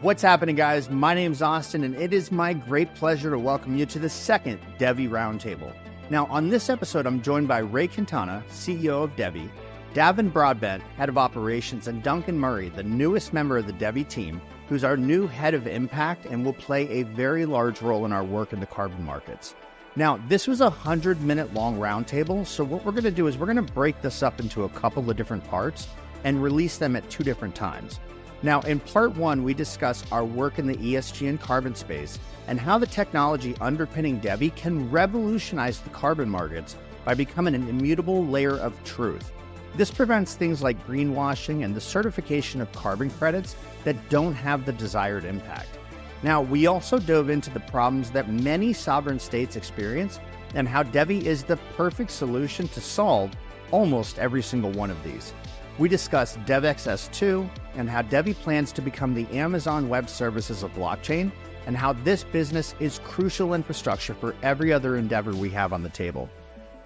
What's happening, guys? My name's Austin, and it is my great pleasure to welcome you to the second DevvE Roundtable. Now, on this episode, I'm joined by Ray Quintana, CEO of DevvE, Davin Broadbent, Head of Operations, and Duncan Murray, the newest member of the DevvE team, who's our new Head of Impact and will play a very large role in our work in the carbon markets. Now, this was a 100-minute long roundtable, so what we're going to do is we're going to break this up into a couple of different parts and release them at two different times. Now, in part one, we discuss our work in the ESG and carbon space and how the technology underpinning DevvE can revolutionize the carbon markets by becoming an immutable layer of truth. This prevents things like greenwashing and the certification of carbon credits that don't have the desired impact. Now, we also dove into the problems that many sovereign states experience and how DevvE is the perfect solution to solve almost every single one of these. We discussed Devx S2 and how DevvE plans to become the Amazon Web Services of blockchain and how this business is crucial infrastructure for every other endeavor we have on the table.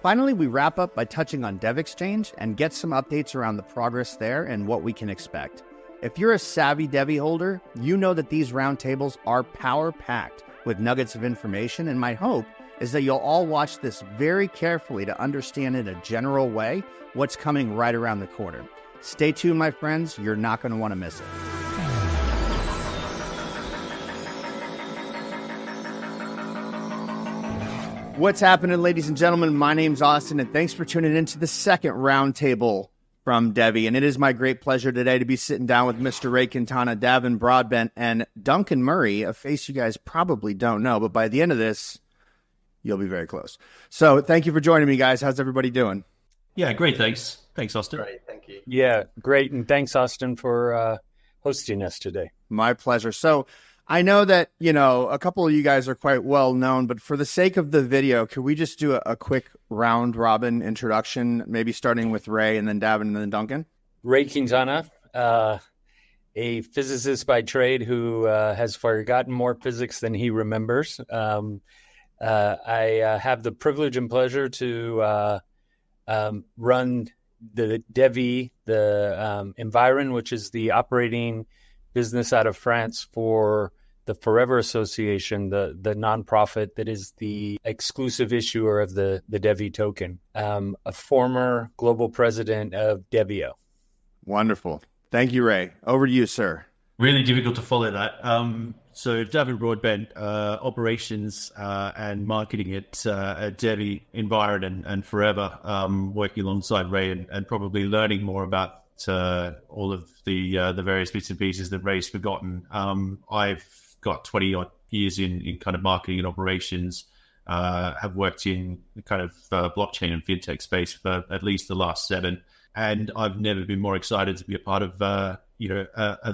Finally, we wrap up by touching on DevExchange and get some updates around the progress there and what we can expect. If you're a savvy DevvE holder, you know that these roundtables are power-packed with nuggets of information, and my hope is that you'll all watch this very carefully to understand in a general way what's coming right around the corner. Stay tuned, my friends. You're not going to want to miss it. What's happening, ladies and gentlemen? My name's Austin, and thanks for tuning in to the second roundtable from DevvE. And it is my great pleasure today to be sitting down with Mr. Ray Quintana, Davin Broadbent, and Duncan Murray, a face you guys probably don't know, but by the end of this, you'll be very close. So thank you for joining me, guys. How's everybody doing? Yeah, great. Thanks. Thanks, Austin. Great. Thank you. Yeah, great. And thanks, Austin, for hosting us today. My pleasure. So I know that, a couple of you guys are quite well known, but for the sake of the video, could we just do a quick round robin introduction, maybe starting with Ray and then Davin and then Duncan? Ray Quintana, a physicist by trade who has forgotten more physics than he remembers. I have the privilege and pleasure to run the DevvE, the Environ, which is the operating business out of France for the Forever Association, the nonprofit that is the exclusive issuer of the DevvE token. A former global president of DevvEO. Wonderful. Thank you, Ray. Over to you, sir. Really difficult to follow that. So Davin Broadbent, operations and marketing at DevvE, Environ and Forever, working alongside Ray and probably learning more about all of the various bits and pieces that Ray's forgotten. I've got 20 odd years in kind of marketing and operations, have worked in the kind of blockchain and fintech space for at least the last 7. And I've never been more excited to be a part of, a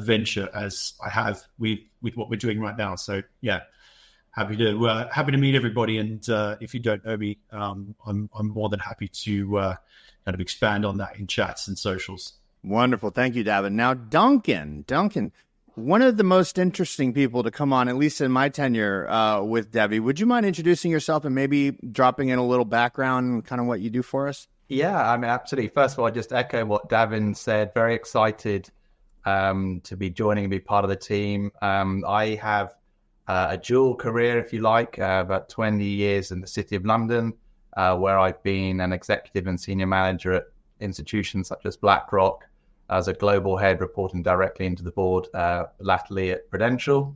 venture as I have with what we're doing right now. So yeah, happy to meet everybody. And if you don't know me, I'm more than happy to kind of expand on that in chats and socials. Wonderful. Thank you, Davin. Now, Duncan, one of the most interesting people to come on, at least in my tenure with DevvE. Would you mind introducing yourself and maybe dropping in a little background and kind of what you do for us? Yeah, I mean, absolutely. First of all, I just echo what Davin said. Very excited to be joining and be part of the team. I have a dual career, if you like, about 20 years in the City of London, where I've been an executive and senior manager at institutions such as BlackRock, as a global head reporting directly into the board, latterly at Prudential.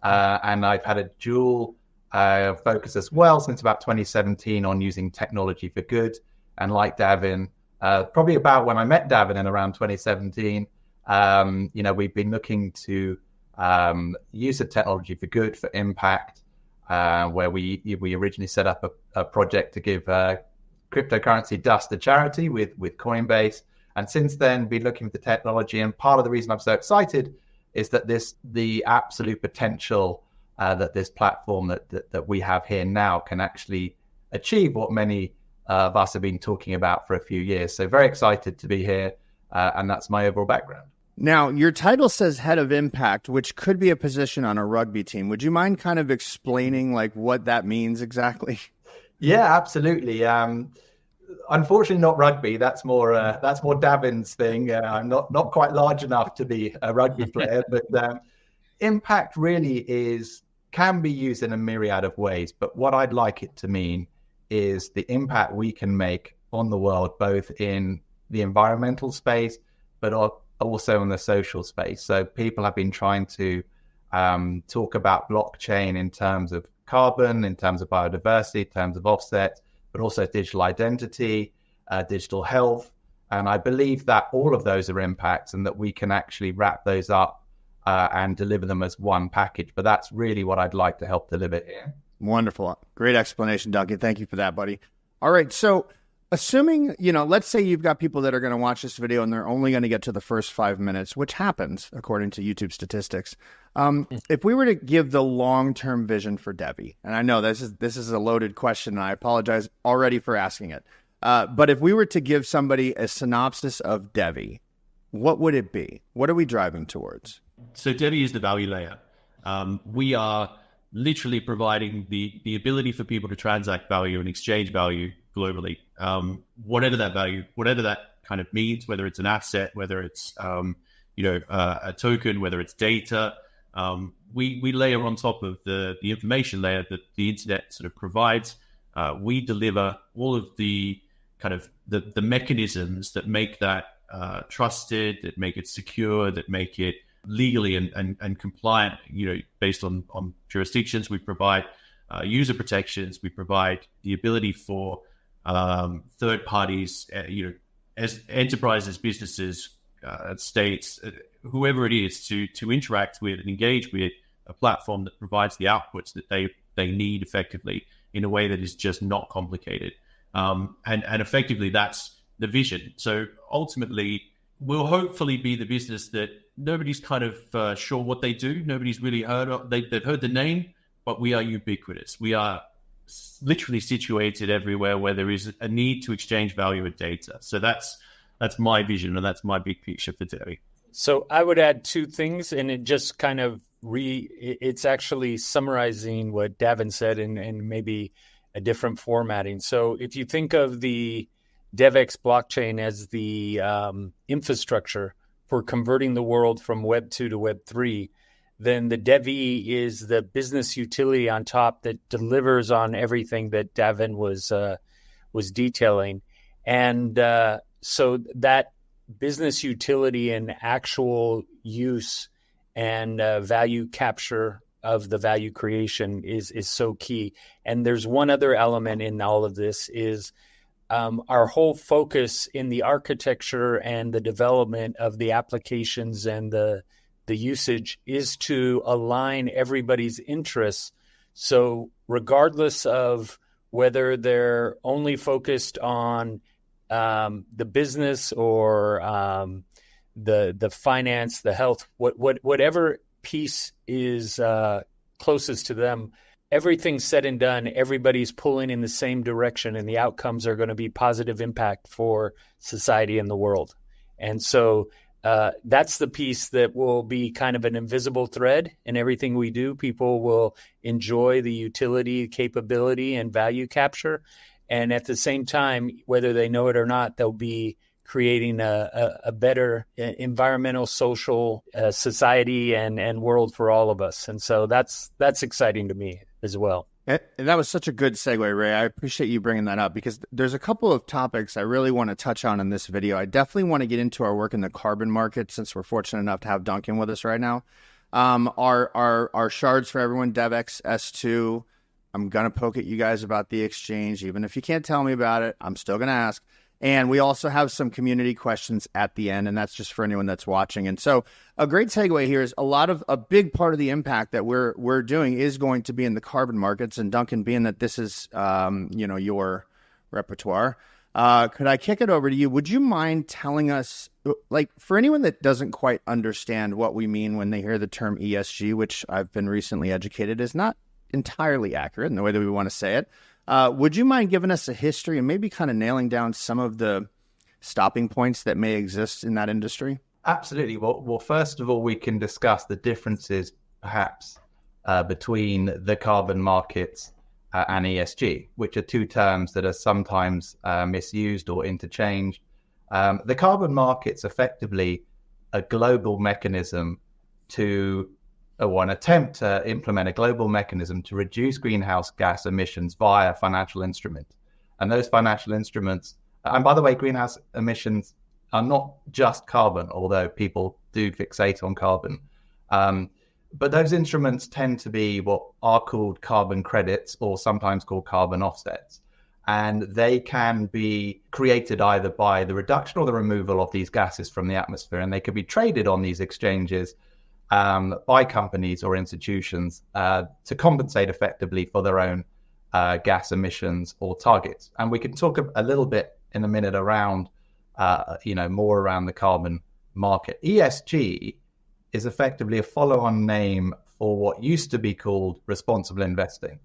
And I've had a dual focus as well since about 2017 on using technology for good. And like Davin, probably about when I met Davin in around 2017, we've been looking to use the technology for good, for impact, where we originally set up a project to give cryptocurrency dust to charity with Coinbase. And since then, been looking at the technology. And part of the reason I'm so excited is that the absolute potential that this platform that we have here now can actually achieve what many of us have been talking about for a few years. So very excited to be here. And that's my overall background. Now, your title says Head of Impact, which could be a position on a rugby team. Would you mind kind of explaining what that means exactly? Yeah, absolutely. Unfortunately, not rugby. That's more Davin's thing. I'm not quite large enough to be a rugby player, but impact really can be used in a myriad of ways, but what I'd like it to mean is the impact we can make on the world, both in the environmental space, but also in the social space. So people have been trying to talk about blockchain in terms of carbon, in terms of biodiversity, in terms of offset, but also digital identity, digital health. And I believe that all of those are impacts and that we can actually wrap those up and deliver them as one package. But that's really what I'd like to help deliver here. Wonderful. Great explanation, Duncan. Thank you for that, buddy. All right. So assuming, let's say you've got people that are going to watch this video and they're only going to get to the first 5 minutes, which happens according to YouTube statistics. If we were to give the long-term vision for DevvE, and I know this is a loaded question, and I apologize already for asking it. But if we were to give somebody a synopsis of DevvE, what would it be? What are we driving towards? So DevvE is the value layer. We are literally providing the ability for people to transact value and exchange value globally. Whatever that value, whatever that kind of means, whether it's an asset, whether it's a token, whether it's data, we layer on top of the information layer that the internet sort of provides. We deliver all of the kind of the mechanisms that make that trusted, that make it secure, that make it legally and compliant, based on jurisdictions. We provide user protections. We provide the ability for third parties, as enterprises, businesses, states, whoever it is, to interact with and engage with a platform that provides the outputs that they need effectively in a way that is just not complicated. And effectively, that's the vision. So ultimately, we'll hopefully be the business that nobody's kind of sure what they do. Nobody's really heard of. They've heard the name, but we are ubiquitous. We are literally situated everywhere where there is a need to exchange value with data. So that's my vision, and that's my big picture for DevvE. So I would add two things, and it just kind of it's actually summarizing what Davin said and maybe a different formatting. So if you think of the Devx blockchain as the infrastructure for converting the world from Web 2 to Web 3, then the DevvE is the business utility on top that delivers on everything that Davin was detailing. And so that business utility and actual use and value capture of the value creation is so key. And there's one other element in all of this is our whole focus in the architecture and the development of the applications and the usage is to align everybody's interests. So regardless of whether they're only focused on the business or the finance, the health, whatever piece is closest to them, everything's said and done, everybody's pulling in the same direction, and the outcomes are going to be positive impact for society and the world. And so that's the piece that will be kind of an invisible thread in everything we do. People will enjoy the utility, capability, and value capture. And at the same time, whether they know it or not, they'll be creating a better environmental, social society and world for all of us. And so that's exciting to me as well. And that was such a good segue, Ray. I appreciate you bringing that up because there's a couple of topics I really want to touch on in this video. I definitely want to get into our work in the carbon market since we're fortunate enough to have Duncan with us right now. Our shards for everyone, Devx S2. I'm going to poke at you guys about the exchange. Even if you can't tell me about it, I'm still going to ask. And we also have some community questions at the end, and that's just for anyone that's watching. And so a great segue here is a big part of the impact that we're doing is going to be in the carbon markets. And Duncan, being that this is, your repertoire, could I kick it over to you? Would you mind telling us, like, for anyone that doesn't quite understand what we mean when they hear the term ESG, which I've been recently educated is not entirely accurate in the way that we want to say it. Would you mind giving us a history and maybe kind of nailing down some of the stopping points that may exist in that industry? Absolutely. Well, first of all, we can discuss the differences perhaps between the carbon markets and ESG, which are two terms that are sometimes misused or interchanged. The carbon market's effectively a global mechanism to or an attempt to implement a global mechanism to reduce greenhouse gas emissions via financial instruments. And those financial instruments, and by the way, greenhouse emissions are not just carbon, although people do fixate on carbon. But those instruments tend to be what are called carbon credits, or sometimes called carbon offsets. And they can be created either by the reduction or the removal of these gases from the atmosphere. And they can be traded on these exchanges by companies or institutions to compensate effectively for their own gas emissions or targets. And we can talk a little bit in a minute around, more around the carbon market. ESG is effectively a follow-on name for what used to be called responsible investing.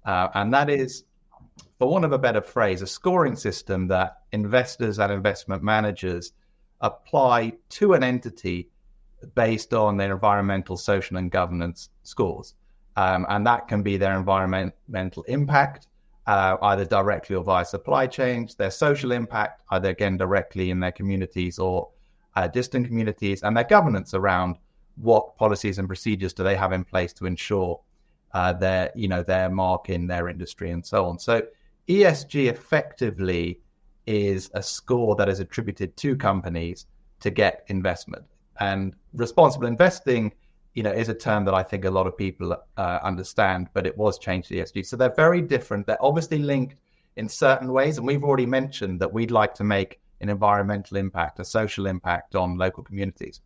And that is, for want of a better phrase, a scoring system that investors and investment managers apply to an entity based on their environmental, social, and governance scores. And that can be their environmental impact, either directly or via supply chains, their social impact, either again directly in their communities or distant communities, and their governance around what policies and procedures do they have in place to ensure their mark in their industry and so on. So ESG effectively is a score that is attributed to companies to get investment. And responsible investing, is a term that I think a lot of people understand, but it was changed to ESG. So they're very different. They're obviously linked in certain ways. And we've already mentioned that we'd like to make an environmental impact, a social impact on local communities.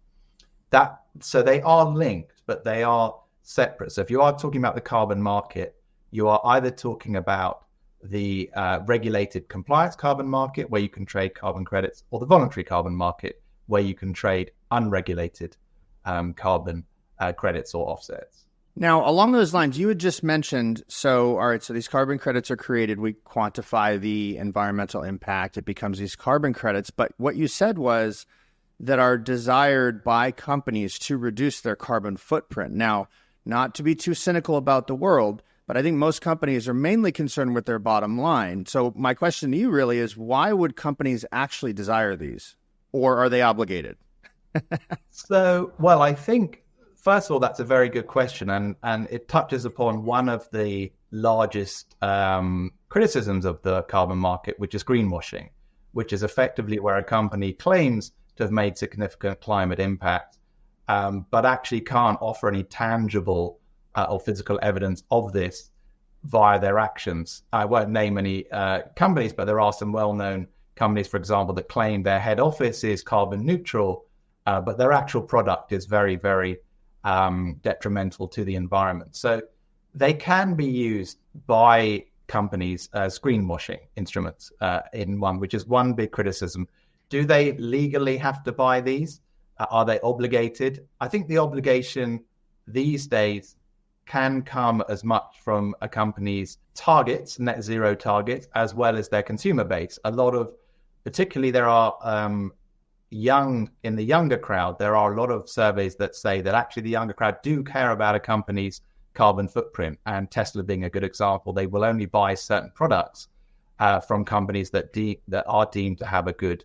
So they are linked, but they are separate. So if you are talking about the carbon market, you are either talking about the regulated compliance carbon market, where you can trade carbon credits, or the voluntary carbon market, where you can trade unregulated carbon credits or offsets. Now, along those lines, you had just mentioned, so these carbon credits are created, we quantify the environmental impact, it becomes these carbon credits, but what you said was that are desired by companies to reduce their carbon footprint. Now, not to be too cynical about the world, but I think most companies are mainly concerned with their bottom line. So my question to you really is, why would companies actually desire these? Or are they obligated? I think, first of all, that's a very good question. And it touches upon one of the largest criticisms of the carbon market, which is greenwashing, which is effectively where a company claims to have made significant climate impact, but actually can't offer any tangible or physical evidence of this via their actions. I won't name any companies, but there are some well-known companies, for example, that claim their head office is carbon neutral, but their actual product is very, very detrimental to the environment. So they can be used by companies as greenwashing instruments which is one big criticism. Do they legally have to buy these? Are they obligated? I think the obligation these days can come as much from a company's targets, net zero targets, as well as their consumer base. Particularly there are in the younger crowd, there are a lot of surveys that say that actually the younger crowd do care about a company's carbon footprint, and Tesla being a good example. They will only buy certain products from companies that are deemed to have a good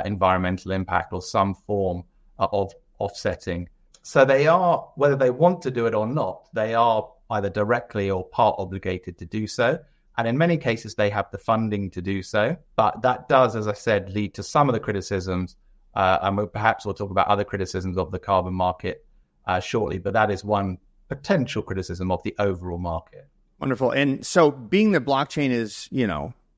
environmental impact or some form of offsetting. So they are, whether they want to do it or not, they are either directly or part obligated to do so. And in many cases, they have the funding to do so. But that does, as I said, lead to some of the criticisms. And perhaps we'll talk about other criticisms of the carbon market shortly. But that is one potential criticism of the overall market. Wonderful. And so being that blockchain is,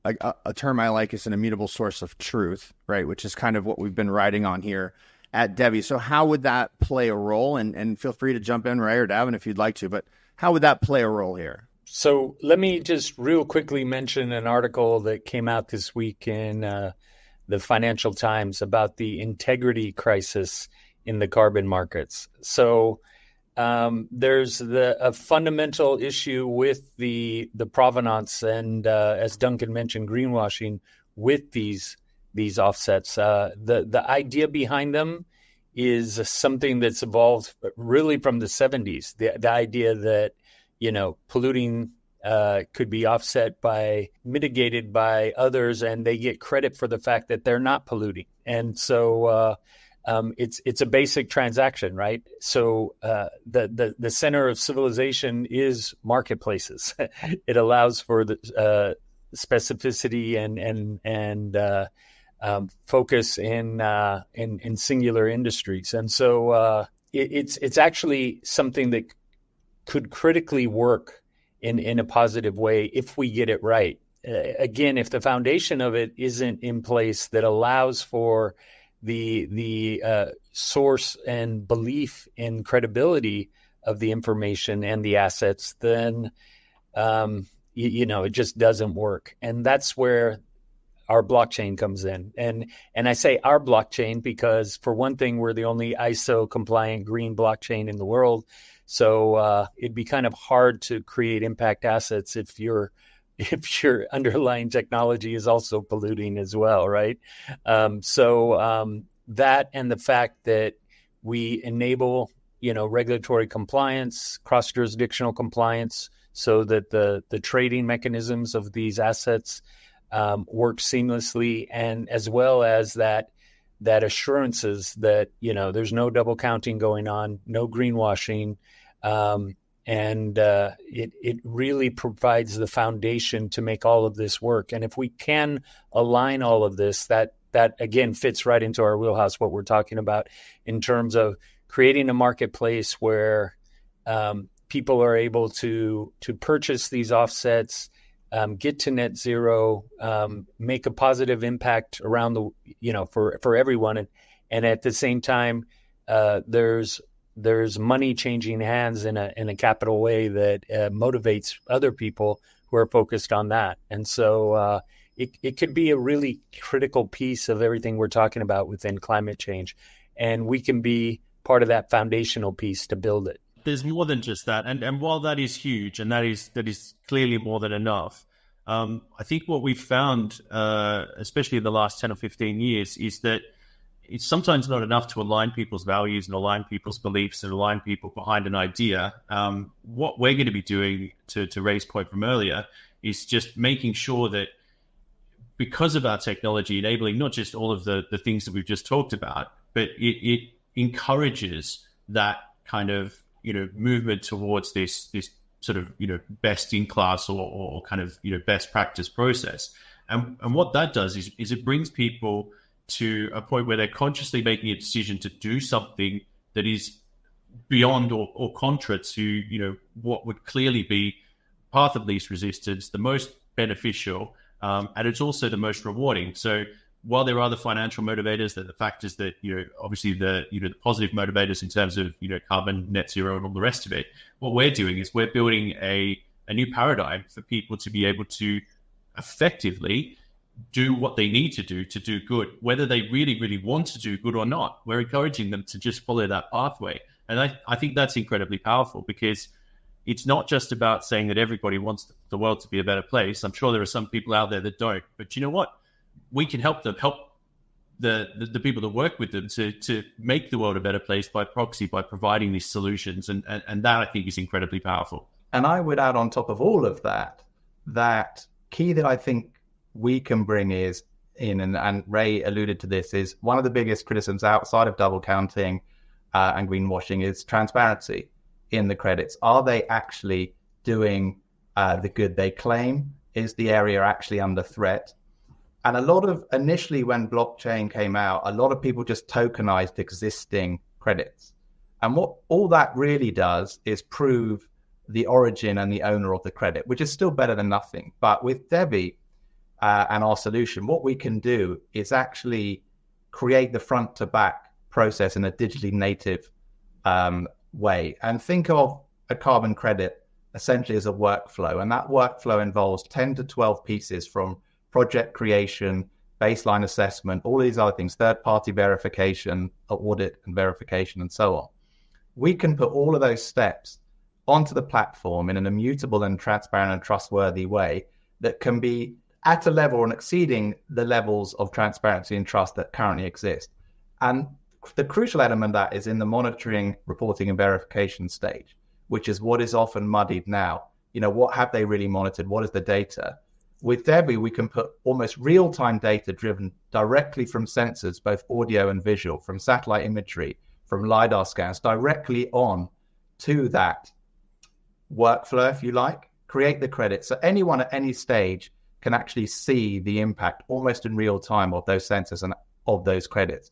a term I like is an immutable source of truth, right? Which is kind of what we've been riding on here at DevvE. So how would that play a role? And feel free to jump in, Ray or Davin, if you'd like to, but how would that play a role here? So let me just real quickly mention an article that came out this week in the Financial Times about the integrity crisis in the carbon markets. So there's a fundamental issue with the provenance and, as Duncan mentioned, greenwashing with these offsets. The idea behind them is something that's evolved really from the 70s. The idea that polluting could be mitigated by others, and they get credit for the fact that they're not polluting. And so it's a basic transaction, right? So the center of civilization is marketplaces. It allows for the specificity and focus in singular industries, and so it's actually something that could critically work in a positive way if we get it right. Again, if the foundation of it isn't in place that allows for the source and belief in credibility of the information and the assets, then it just doesn't work. And that's where our blockchain comes in. And I say our blockchain because, for one thing, we're the only ISO compliant green blockchain in the world. So it'd be kind of hard to create impact assets if your underlying technology is also polluting as well, right? That and the fact that we enable, regulatory compliance, cross-jurisdictional compliance, so that the trading mechanisms of these assets work seamlessly, and as well as that assurances that there's no double counting going on, no greenwashing, and it really provides the foundation to make all of this work. And if we can align all of this, that again fits right into our wheelhouse, what we're talking about in terms of creating a marketplace where people are able to purchase these offsets, get to net zero, make a positive impact around for everyone, and at the same time, there's money changing hands in a capital way that motivates other people who are focused on that. And so it could be a really critical piece of everything we're talking about within climate change, and we can be part of that foundational piece to build it. There's more than just that, and while that is huge, and that is clearly more than enough, I think what we've found, especially in the last 10 or 15 years, is that it's sometimes not enough to align people's values and align people's beliefs and align people behind an idea. What we're going to be doing, to Ray's point from earlier, is just making sure that, because of our technology enabling not just all of the things that we've just talked about, but it encourages that kind of movement towards this sort of best in class or kind of best practice process. And what that does is it brings people to a point where they're consciously making a decision to do something that is beyond or contra to what would clearly be path of least resistance, the most beneficial, and it's also the most rewarding. So while there are the financial motivators, the factors that obviously the positive motivators in terms of carbon, net zero, and all the rest of it, what we're doing is we're building a new paradigm for people to be able to effectively do what they need to do good, whether they really, really want to do good or not. We're encouraging them to just follow that pathway. And I think that's incredibly powerful, because it's not just about saying that everybody wants the world to be a better place. I'm sure there are some people out there that don't, but you know what? We can help them, help the people that work with them to make the world a better place by proxy, by providing these solutions. And that, I think, is incredibly powerful. And I would add on top of all of that key that I think we can bring is in, and Ray alluded to this, is one of the biggest criticisms outside of double counting and greenwashing is transparency in the credits. Are they actually doing the good they claim? Is the area actually under threat? And a lot of, initially when blockchain came out, a lot of people just tokenized existing credits. And what all that really does is prove the origin and the owner of the credit, which is still better than nothing. But with DevvE and our solution, what we can do is actually create the front to back process in a digitally native way. And think of a carbon credit essentially as a workflow. And that workflow involves 10 to 12 pieces, from project creation, baseline assessment, all these other things, third-party verification, audit and verification, and so on. We can put all of those steps onto the platform in an immutable and transparent and trustworthy way that can be at a level and exceeding the levels of transparency and trust that currently exist. And the crucial element of that is in the monitoring, reporting, and verification stage, which is what is often muddied now. What have they really monitored? What is the data? with DevvE, we can put almost real-time data driven directly from sensors, both audio and visual, from satellite imagery, from LiDAR scans, directly on to that workflow, if you like, create the credit. So anyone at any stage can actually see the impact almost in real time of those sensors and of those credits.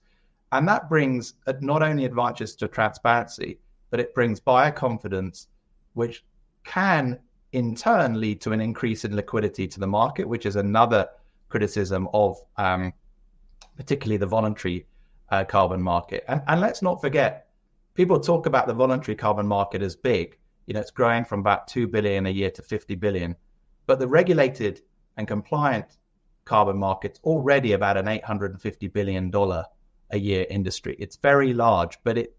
And that brings not only advantages to transparency, but it brings buyer confidence, which can in turn lead to an increase in liquidity to the market, which is another criticism of particularly the voluntary carbon market. And let's not forget, people talk about the voluntary carbon market as big. It's growing from about 2 billion a year to 50 billion. But the regulated and compliant carbon market's already about an $850 billion a year industry. It's very large, but it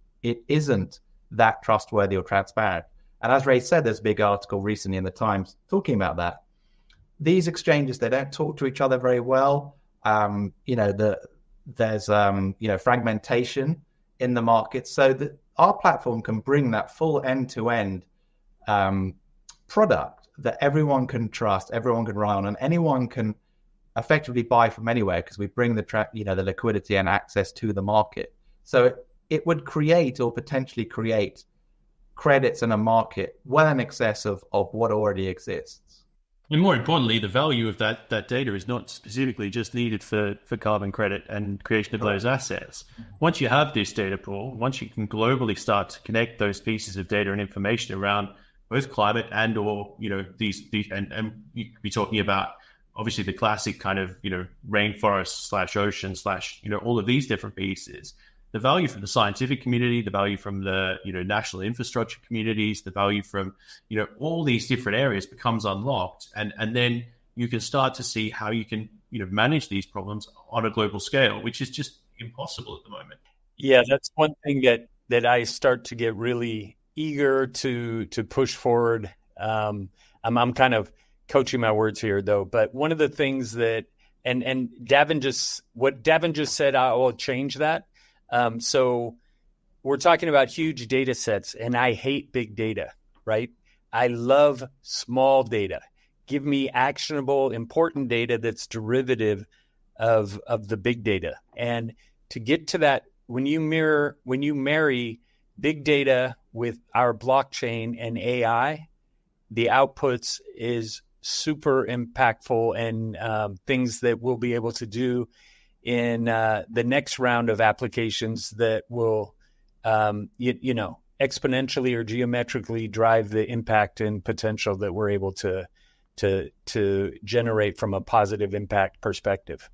isn't that trustworthy or transparent. And as Ray said, there's a big article recently in the Times talking about that. These exchanges, they don't talk to each other very well. There's fragmentation in the market, so that our platform can bring that full end-to-end product that everyone can trust, everyone can rely on, and anyone can effectively buy from anywhere, because we bring the liquidity and access to the market. So it would create or potentially create credits in a market well in excess of what already exists. And more importantly, the value of that data is not specifically just needed for carbon credit and creation of those assets. Once you have this data pool, once you can globally start to connect those pieces of data and information around both climate and or these and you could be talking about obviously the classic kind of rainforest / ocean / all of these different pieces. The value from the scientific community, the value from the national infrastructure communities, the value from all these different areas becomes unlocked, and then you can start to see how you can manage these problems on a global scale, which is just impossible at the moment. Yeah, that's one thing that I start to get really eager to push forward. I'm kind of coaching my words here though, but one of the things that and Davin just said, I will change that. So we're talking about huge data sets, and I hate big data, right? I love small data. Give me actionable, important data that's derivative of the big data. And to get to that, when you marry big data with our blockchain and AI, the outputs is super impactful, and things that we'll be able to do in the next round of applications that will, exponentially or geometrically drive the impact and potential that we're able to generate from a positive impact perspective.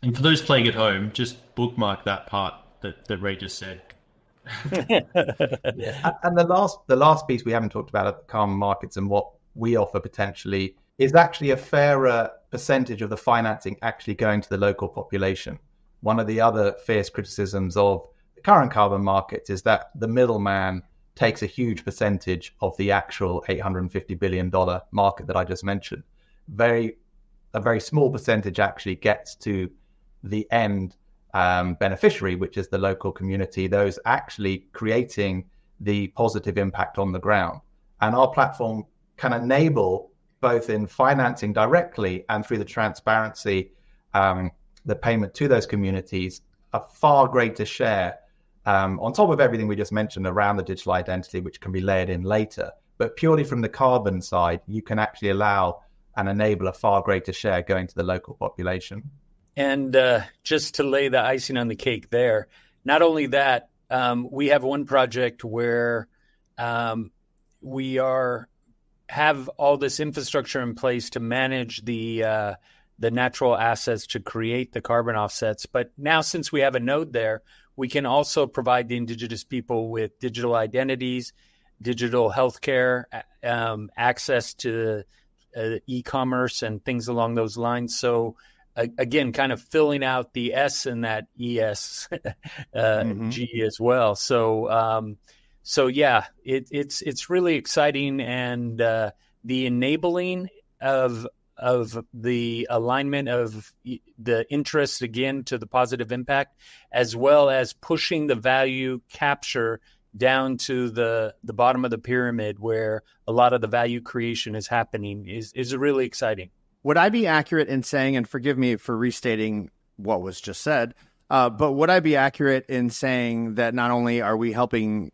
And for those playing at home, just bookmark that part that Ray just said. And the last piece we haven't talked about at the carbon markets and what we offer potentially is actually a fairer percentage of the financing actually going to the local population. One of the other fierce criticisms of the current carbon markets is that the middleman takes a huge percentage of the actual $850 billion market that I just mentioned. A very small percentage actually gets to the end beneficiary, which is the local community, those actually creating the positive impact on the ground. And our platform can enable, both in financing directly and through the transparency, the payment to those communities, a far greater share on top of everything we just mentioned around the digital identity, which can be layered in later. But purely from the carbon side, you can actually allow and enable a far greater share going to the local population. And just to lay the icing on the cake there, not only that, we have one project where we have all this infrastructure in place to manage the natural assets to create the carbon offsets. But now, since we have a node there, we can also provide the indigenous people with digital identities, digital healthcare, access to e-commerce and things along those lines. So again, kind of filling out the S in that ES G as well. So yeah, it's really exciting, and the enabling of the alignment of the interest again to the positive impact, as well as pushing the value capture down to the bottom of the pyramid where a lot of the value creation is happening is really exciting. would I be accurate in saying, and forgive me for restating what was just said, but would I be accurate in saying that not only are we helping,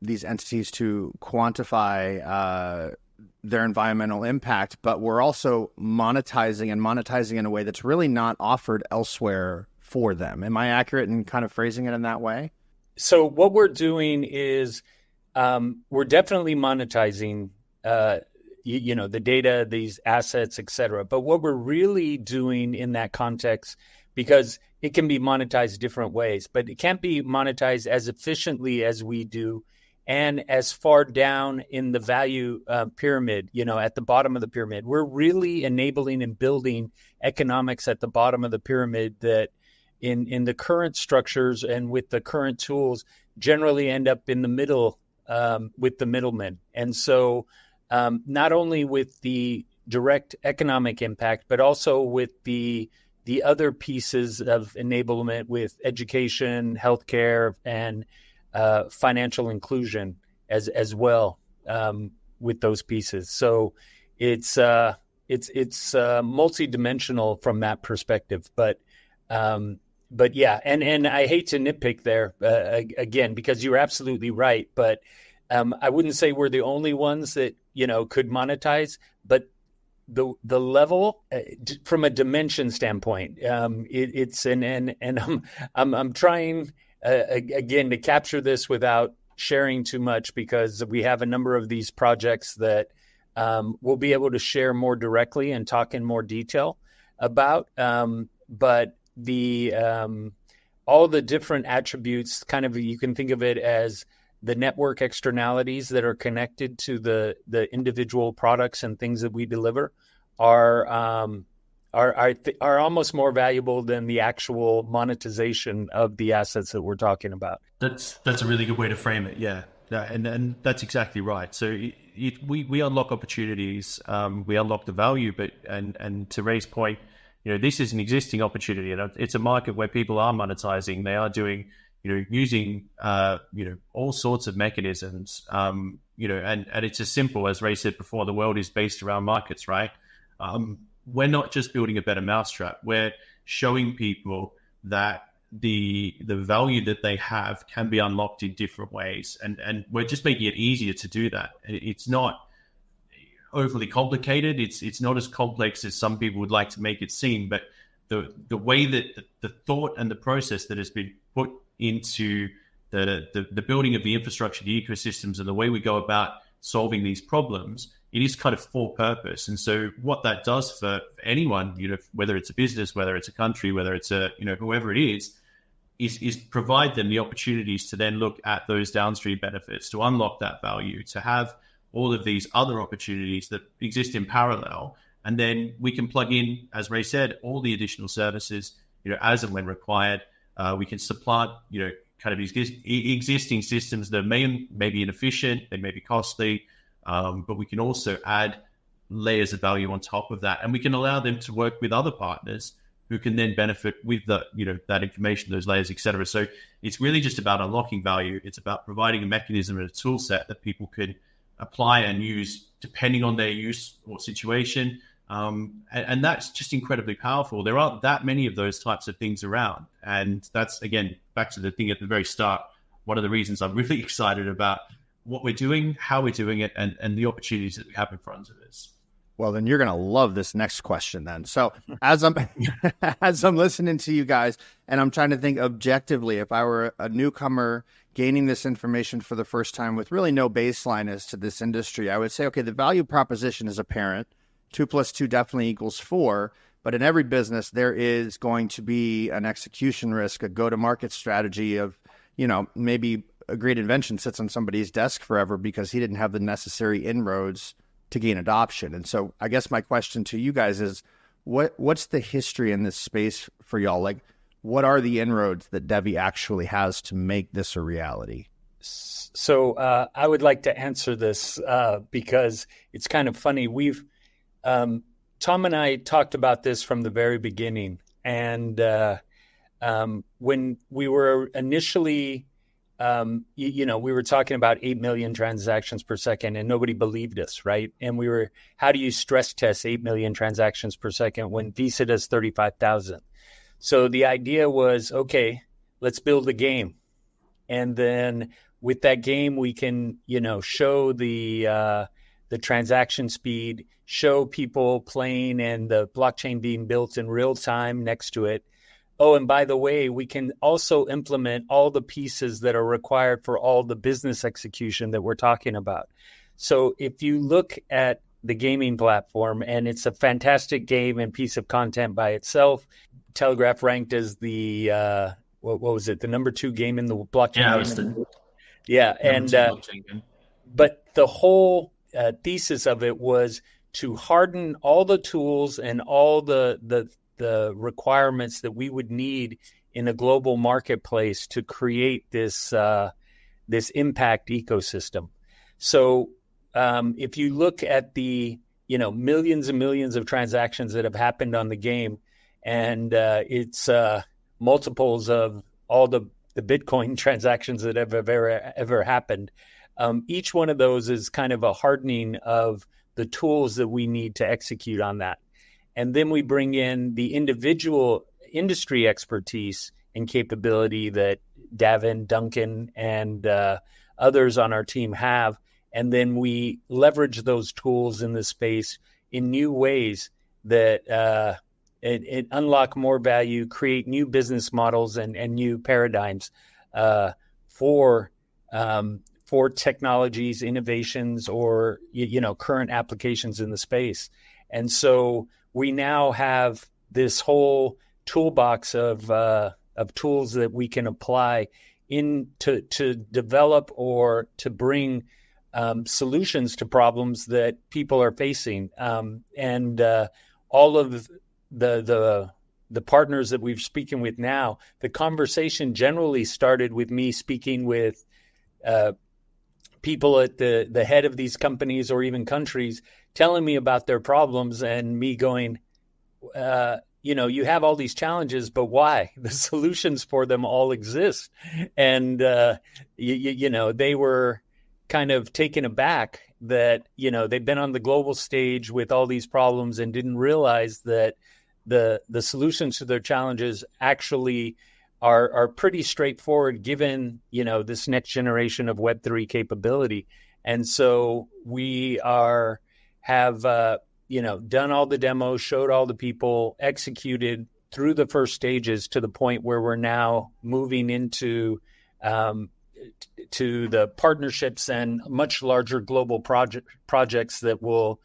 these entities to quantify their environmental impact, but we're also monetizing in a way that's really not offered elsewhere for them? Am I accurate in kind of phrasing it in that way? So what we're doing is we're definitely monetizing, the data, these assets, et cetera. But what we're really doing in that context, because it can be monetized different ways, but it can't be monetized as efficiently as we do and as far down in the value pyramid, at the bottom of the pyramid. We're really enabling and building economics at the bottom of the pyramid that in the current structures and with the current tools generally end up in the middle with the middlemen. And so not only with the direct economic impact, but also with the other pieces of enablement with education, healthcare, and financial inclusion as well with those pieces. So it's multidimensional from that perspective. But yeah, and I hate to nitpick there again, because you're absolutely right. But I wouldn't say we're the only ones that could monetize, but the level from a dimension standpoint, it's and I'm trying again to capture this without sharing too much, because we have a number of these projects that we'll be able to share more directly and talk in more detail about. But the all the different attributes, kind of, you can think of it as the network externalities that are connected to the individual products and things that we deliver are almost more valuable than the actual monetization of the assets that we're talking about. That's a really good way to frame it. Yeah. And that's exactly right. So we unlock opportunities, we unlock the value, but and to Ray's point, this is an existing opportunity, and it's a market where people are monetizing. They are doing, using, all sorts of mechanisms, and it's as simple as Ray said before. The world is based around markets, right? We're not just building a better mousetrap. We're showing people that the value that they have can be unlocked in different ways, and we're just making it easier to do that. It's not overly complicated. It's not as complex as some people would like to make it seem, but the way that the thought and the process that has been put into the building of the infrastructure, the ecosystems, and the way we go about solving these problems, it is kind of for purpose. And so what that does for anyone, whether it's a business, whether it's a country, whether it's whoever it is provide them the opportunities to then look at those downstream benefits, to unlock that value, to have all of these other opportunities that exist in parallel. And then we can plug in, as Ray said, all the additional services, as and when required. We can supplant, kind of existing systems that may be inefficient, they may be costly, but we can also add layers of value on top of that. And we can allow them to work with other partners who can then benefit with that information, those layers, et cetera. So it's really just about unlocking value. It's about providing a mechanism and a tool set that people could apply and use depending on their use or situation. And that's just incredibly powerful. There aren't that many of those types of things around. And that's, again, back to the thing at the very start, one of the reasons I'm really excited about what we're doing, how we're doing it, and the opportunities that we have in front of us. Well, then you're going to love this next question then. So as I'm listening to you guys, and I'm trying to think objectively, if I were a newcomer gaining this information for the first time with really no baseline as to this industry, I would say, okay, the value proposition is apparent. 2 + 2 definitely equals 4. But in every business, there is going to be an execution risk, a go-to-market strategy of, maybe a great invention sits on somebody's desk forever because he didn't have the necessary inroads to gain adoption. And so I guess my question to you guys is, what's the history in this space for y'all? Like, what are the inroads that DevvE actually has to make this a reality? So I would like to answer this because it's kind of funny. Tom and I talked about this from the very beginning. And when we were initially we were talking about 8 million transactions per second and nobody believed us, right? And how do you stress test 8 million transactions per second when Visa does 35,000? So the idea was, okay, let's build a game. And then with that game, we can, show the transaction speed, show people playing and the blockchain being built in real time next to it. Oh, and by the way, we can also implement all the pieces that are required for all the business execution that we're talking about. So if you look at the gaming platform, and it's a fantastic game and piece of content by itself, Telegraph ranked as the, what was it, the number 2 game in the blockchain. But the whole thesis of it was to harden all the tools and all the requirements that we would need in a global marketplace to create this impact ecosystem. So if you look at the millions and millions of transactions that have happened on the game, and it's multiples of all the Bitcoin transactions that have ever happened, each one of those is kind of a hardening of the tools that we need to execute on that. And then we bring in the individual industry expertise and capability that Davin, Duncan, and others on our team have. And then we leverage those tools in the space in new ways that it unlock more value, create new business models and new paradigms for technologies, innovations, or current applications in the space. And so we now have this whole toolbox of tools that we can apply to develop or to bring solutions to problems that people are facing. And all of the partners that we're speaking with now, the conversation generally started with me speaking with people at the head of these companies or even countries telling me about their problems and me going, you have all these challenges, but why? The solutions for them all exist. And, they were kind of taken aback that, they've been on the global stage with all these problems and didn't realize that the solutions to their challenges actually are pretty straightforward given, this next generation of Web3 capability. And so we have done all the demos, showed all the people, executed through the first stages to the point where we're now moving into to the partnerships and much larger global projects that will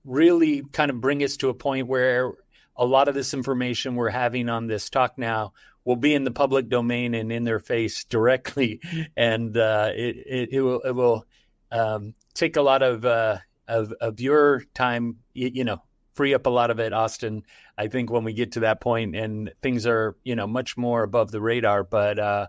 really kind of bring us to a point where a lot of this information we're having on this talk now will be in the public domain and in their face directly. And it will take a lot of your time, free up a lot of it, Austin, I think, when we get to that point and things are, much more above the radar. But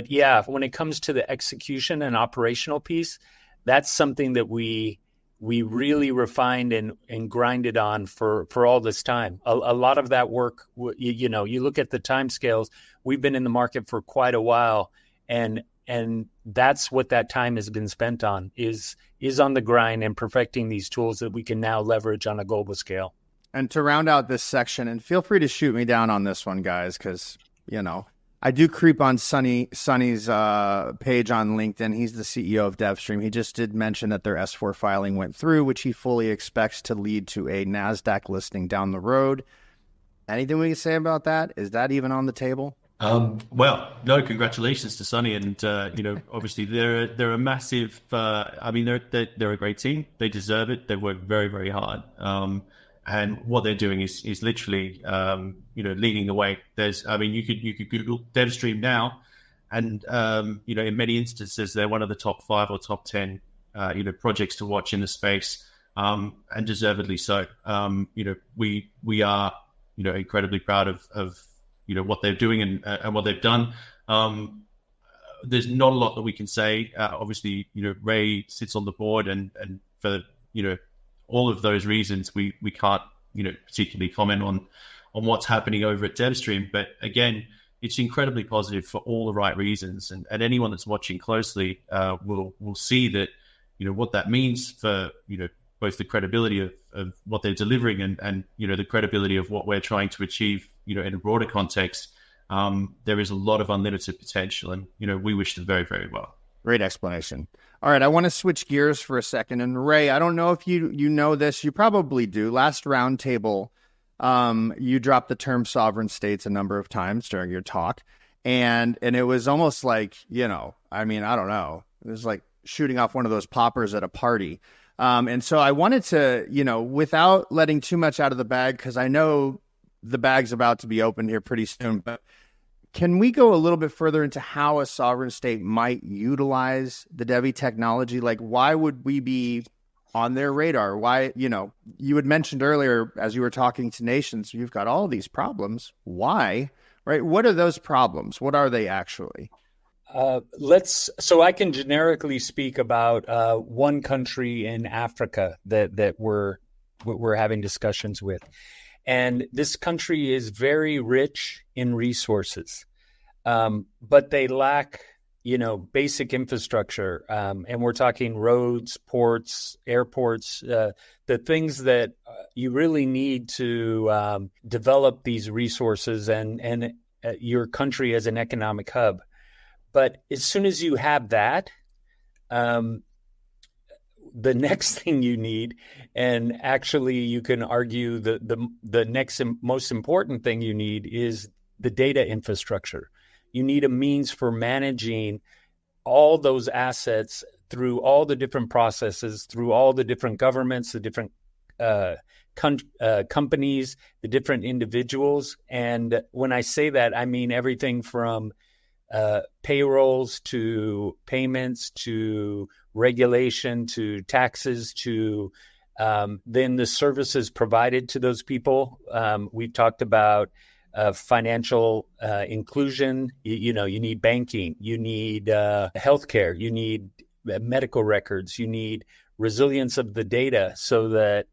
yeah, when it comes to the execution and operational piece, that's something that we really refined and grinded on for all this time. A lot of that work, you look at the timescales, we've been in the market for quite a while, and that's what that time has been spent on, is on the grind and perfecting these tools that we can now leverage on a global scale. And to round out this section, and feel free to shoot me down on this one, guys, because, I do creep on Sonny's page on LinkedIn. He's the CEO of DevStream. He just did mention that their S4 filing went through, which he fully expects to lead to a NASDAQ listing down the road. Anything we can say about that? Is that even on the table? Well, no, congratulations to Sonny. And, obviously they're a massive, they're a great team. They deserve it. They work very, very hard. And what they're doing is literally, leading the way. You could Google DevStream now, and in many instances they're one of the top 5 or top 10, projects to watch in the space, and deservedly so. We are, incredibly proud of what they're doing and what they've done. There's not a lot that we can say. Obviously, Ray sits on the board, and for all of those reasons, we can't, particularly comment on what's happening over at DevStream. But again, it's incredibly positive for all the right reasons. And anyone that's watching closely will see that, what that means for, both the credibility of what they're delivering and the credibility of what we're trying to achieve, in a broader context. There is a lot of unlimited potential, and, we wish them very, very well. Great explanation. All right, I want to switch gears for a second. And Ray, I don't know if you know this. You probably do. Last Roundtable, you dropped the term sovereign states a number of times during your talk. And it was almost like, I don't know. It was like shooting off one of those poppers at a party. And so I wanted to, without letting too much out of the bag, because I know the bag's about to be opened here pretty soon, but can we go a little bit further into how a sovereign state might utilize the DevvE technology? Like, why would we be on their radar? Why, you had mentioned earlier, as you were talking to nations, you've got all these problems. Why, right? What are those problems? What are they actually? So I can generically speak about one country in Africa that we're having discussions with. And this country is very rich in resources, but they lack, basic infrastructure. And we're talking roads, ports, airports, the things that you really need to develop these resources and your country as an economic hub. But as soon as you have that, the next thing you need, and actually you can argue the next most important thing you need, is the data infrastructure. You need a means for managing all those assets through all the different processes, through all the different governments, the different companies, the different individuals. And when I say that, I mean everything from payrolls to payments to regulation to taxes to then the services provided to those people. We've talked about financial inclusion. You need banking, you need healthcare, you need medical records, you need resilience of the data so that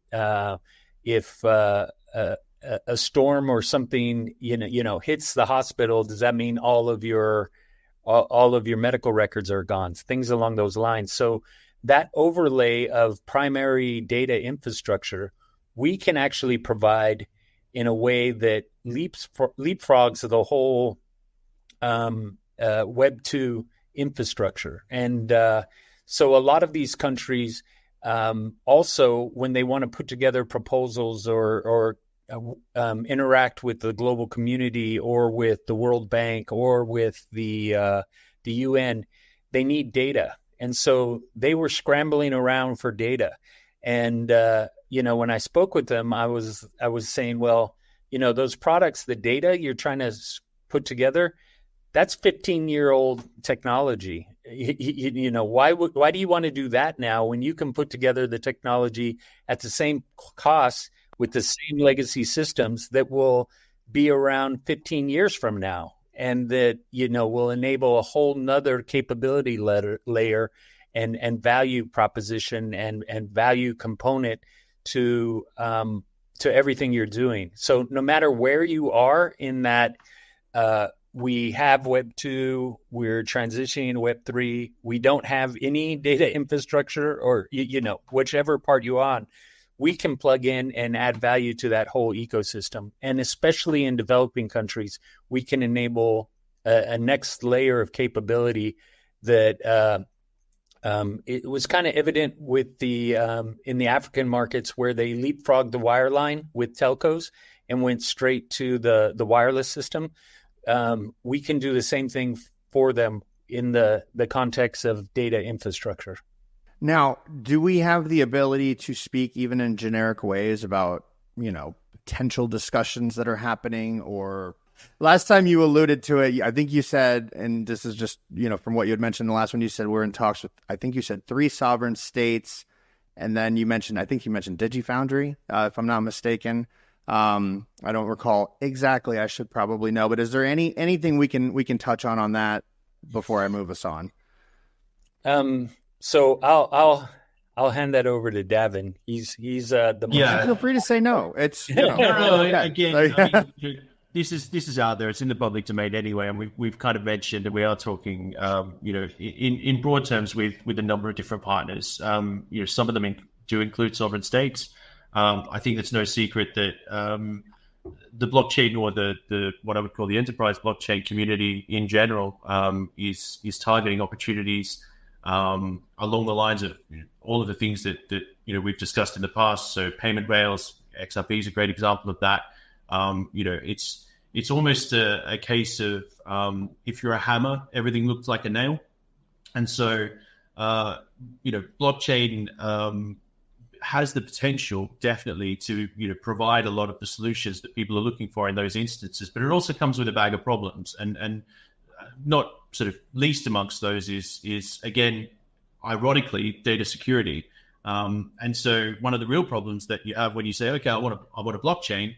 if a storm or something hits the hospital, does that mean all of your medical records are gone? Things along those lines. So that overlay of primary data infrastructure, we can actually provide in a way that leapfrogs the whole Web 2 infrastructure. And so a lot of these countries also, when they want to put together proposals or interact with the global community or with the World Bank or with the UN, they need data. And so they were scrambling around for data. And, when I spoke with them, I was saying, well, those products, the data you're trying to put together, that's 15-year-old technology. Why do you want to do that now when you can put together the technology at the same cost with the same legacy systems that will be around 15 years from now, and that, will enable a whole nother capability layer and value proposition and value component to everything you're doing. So no matter where you are in that, we have Web 2, we're transitioning to Web 3, we don't have any data infrastructure, or, whichever part you're on, we can plug in and add value to that whole ecosystem. And especially in developing countries, we can enable a next layer of capability that it was kind of evident with the in the African markets, where they leapfrogged the wireline with telcos and went straight to the wireless system. We can do the same thing for them in the context of data infrastructure. Now, do we have the ability to speak even in generic ways about, potential discussions that are happening? Or last time you alluded to it, I think you said, and this is just, from what you had mentioned the last one, you said we're in talks with, I think you said 3 sovereign states. And then you mentioned DigiFoundry, if I'm not mistaken. I don't recall exactly. I should probably know, but is there anything we can touch on that before I move us on? So I'll hand that over to Davin. He's the Feel free to say no. It's again. this is out there. It's in the public domain anyway, and we've kind of mentioned, and we are talking, in broad terms with a number of different partners. Some of them do include sovereign states. I think it's no secret that the blockchain, or the what I would call the enterprise blockchain community in general, is targeting opportunities along the lines of all of the things that we've discussed in the past. So payment rails, XRP is a great example of that. It's almost a case of if you're a hammer, everything looks like a nail. And so, blockchain has the potential definitely to provide a lot of the solutions that people are looking for in those instances, but it also comes with a bag of problems, and not sort of least amongst those is again, ironically, data security. And so one of the real problems that you have when you say, okay, I want a blockchain,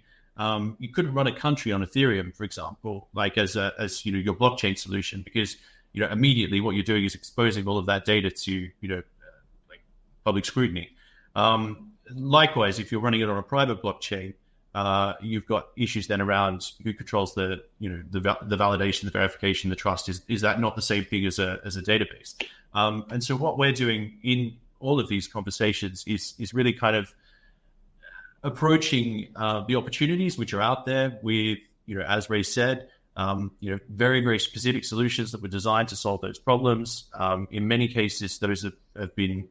you couldn't run a country on Ethereum, for example, like as your blockchain solution, because immediately what you're doing is exposing all of that data to like public scrutiny. Likewise, if you're running it on a private blockchain, you've got issues then around who controls the validation, the verification, the trust. Is that not the same thing as a database? And so what we're doing in all of these conversations is really kind of approaching the opportunities which are out there with, as Ray said, very, very specific solutions that were designed to solve those problems. In many cases, those have been,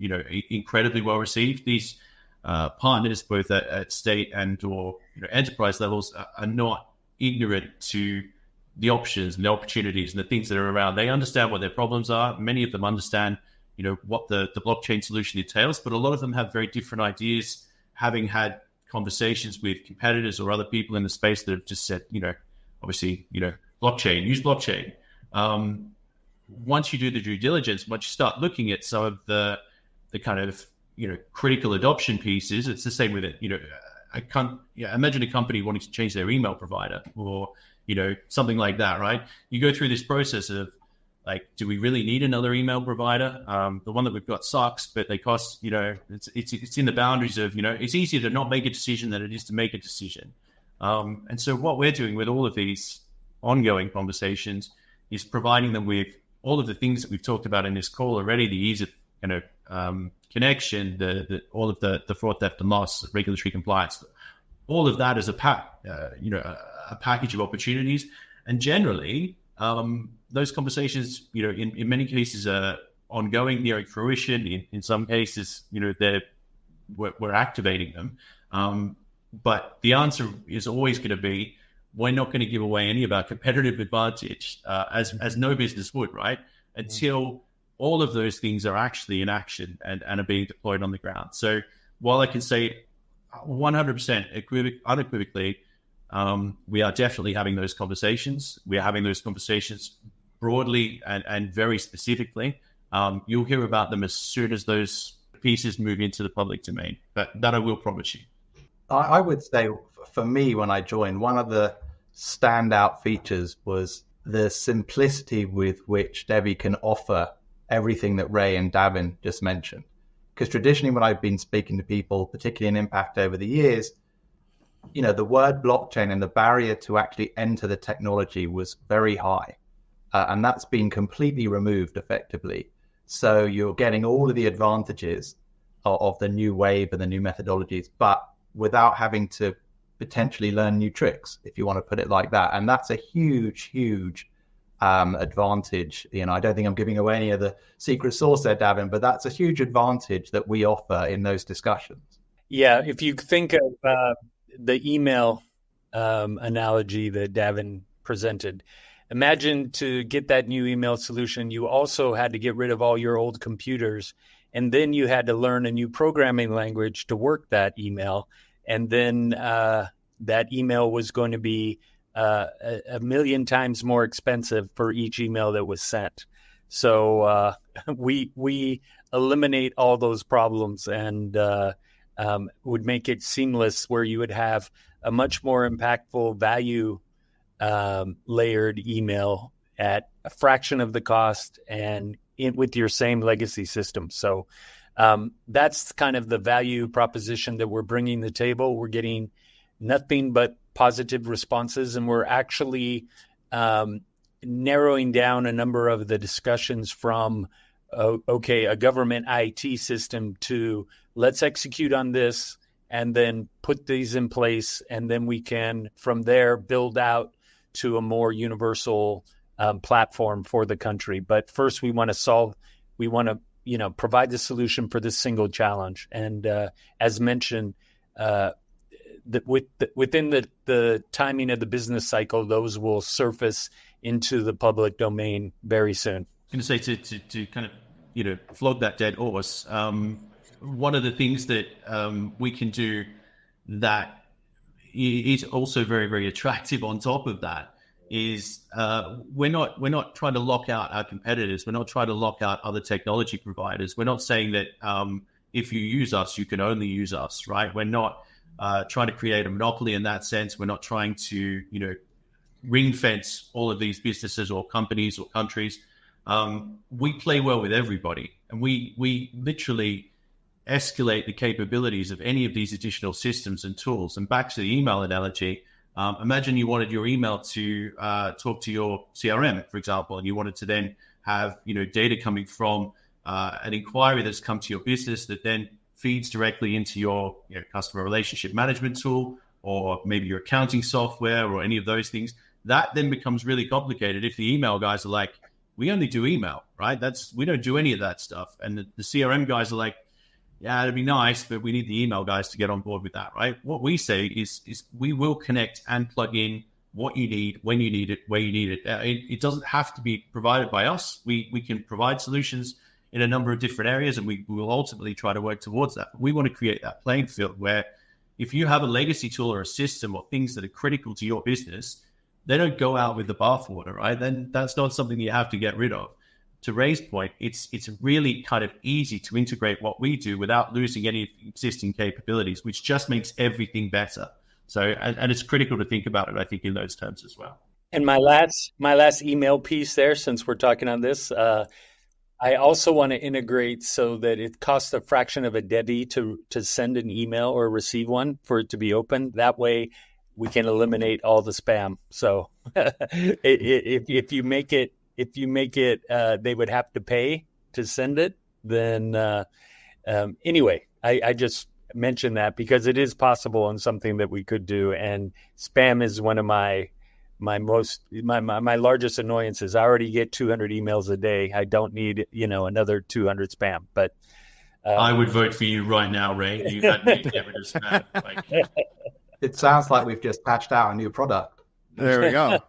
incredibly well received. These partners, both at state and or enterprise levels, are not ignorant to the options and the opportunities and the things that are around. They understand what their problems are. Many of them understand, what the blockchain solution entails, but a lot of them have very different ideas, having had conversations with competitors or other people in the space that have just said, obviously, blockchain, use blockchain. Once you do the due diligence, once you start looking at some of the kind of, critical adoption pieces, it's the same with it. Imagine a company wanting to change their email provider or, something like that, right? You go through this process of like, do we really need another email provider? The one that we've got sucks, but they cost, it's in the boundaries of, it's easier to not make a decision than it is to make a decision. And so what we're doing with all of these ongoing conversations is providing them with all of the things that we've talked about in this call already, the ease of connection, all of the fraud, theft, and loss, regulatory compliance, all of that is a package of opportunities. And generally, those conversations, in many cases are ongoing, nearing fruition. In some cases, we're activating them. But the answer is always going to be, we're not going to give away any of our competitive advantage, as no business would, right? Until all of those things are actually in action and are being deployed on the ground. So while I can say 100% unequivocally, we are definitely having those conversations. We are having those conversations broadly and very specifically. You'll hear about them as soon as those pieces move into the public domain. But that I will promise you. I would say, for me, when I joined, one of the standout features was the simplicity with which DevvE can offer everything that Ray and Davin just mentioned. Because traditionally, when I've been speaking to people, particularly in Impact over the years, the word blockchain and the barrier to actually enter the technology was very high. And that's been completely removed effectively. So you're getting all of the advantages of the new wave and the new methodologies, but without having to potentially learn new tricks, if you want to put it like that. And that's a huge, huge advantage. I don't think I'm giving away any of the secret sauce there, Davin, but that's a huge advantage that we offer in those discussions. Yeah, if you think of the email analogy that Davin presented, imagine to get that new email solution, you also had to get rid of all your old computers, and then you had to learn a new programming language to work that email. And then that email was going to be a million times more expensive for each email that was sent. So we eliminate all those problems and would make it seamless, where you would have a much more impactful value layered email at a fraction of the cost and with your same legacy system. So that's kind of the value proposition that we're bringing to the table. We're getting nothing but positive responses, and we're actually narrowing down a number of the discussions from a government IT system to let's execute on this and then put these in place, and then we can from there build out to a more universal platform for the country. But first, we want to provide the solution for this single challenge. And as mentioned, within the timing of the business cycle, those will surface into the public domain very soon. I was going to say to kind of flog that dead horse. One of the things that we can do that is also very, very attractive on top of that is we're not trying to lock out our competitors. We're not trying to lock out other technology providers. We're not saying that if you use us, you can only use us, right? We're not trying to create a monopoly in that sense. We're not trying to ring fence all of these businesses or companies or countries. We play well with everybody, and we literally escalate the capabilities of any of these additional systems and tools. And back to the email analogy, imagine you wanted your email to talk to your CRM, for example, and you wanted to then have data coming from an inquiry that's come to your business that then feeds directly into your customer relationship management tool, or maybe your accounting software, or any of those things. That then becomes really complicated if the email guys are like, we only do email, right? We don't do any of that stuff. And the CRM guys are like, yeah, it'd be nice, but we need the email guys to get on board with that, right? What we say is we will connect and plug in what you need, when you need it, where you need it. It doesn't have to be provided by us. We can provide solutions in a number of different areas, and we will ultimately try to work towards that. But we want to create that playing field where if you have a legacy tool or a system or things that are critical to your business, they don't go out with the bathwater, right? Then that's not something you have to get rid of. To Ray's point, it's really kind of easy to integrate what we do without losing any existing capabilities, which just makes everything better. So, and it's critical to think about it, I think, in those terms as well. And my last email piece there, since we're talking on this, I also want to integrate so that it costs a fraction of a DevvE to send an email or receive one for it to be open. That way, we can eliminate all the spam. So, if you make it, they would have to pay to send it. Then, anyway, I just mentioned that because it is possible and something that we could do. And spam is one of my largest annoyances. I already get 200 emails a day. I don't need, another 200 spam. But I would vote for you right now, Ray. You had me get rid of spam. It sounds like we've just patched out a new product. There we go.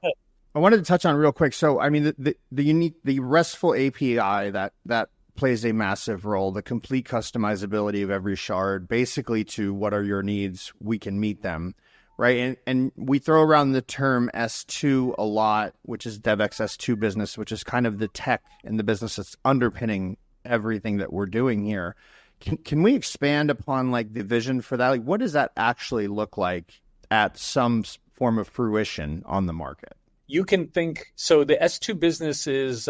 I wanted to touch on real quick. So, I mean, the RESTful API that plays a massive role, the complete customizability of every shard, basically to what are your needs, we can meet them, right? And we throw around the term S2 a lot, which is Devx S2 Business, which is kind of the tech and the business that's underpinning everything that we're doing here. Can we expand upon like the vision for that? Like, what does that actually look like at some form of fruition on the market? You can think, so the S2 Business is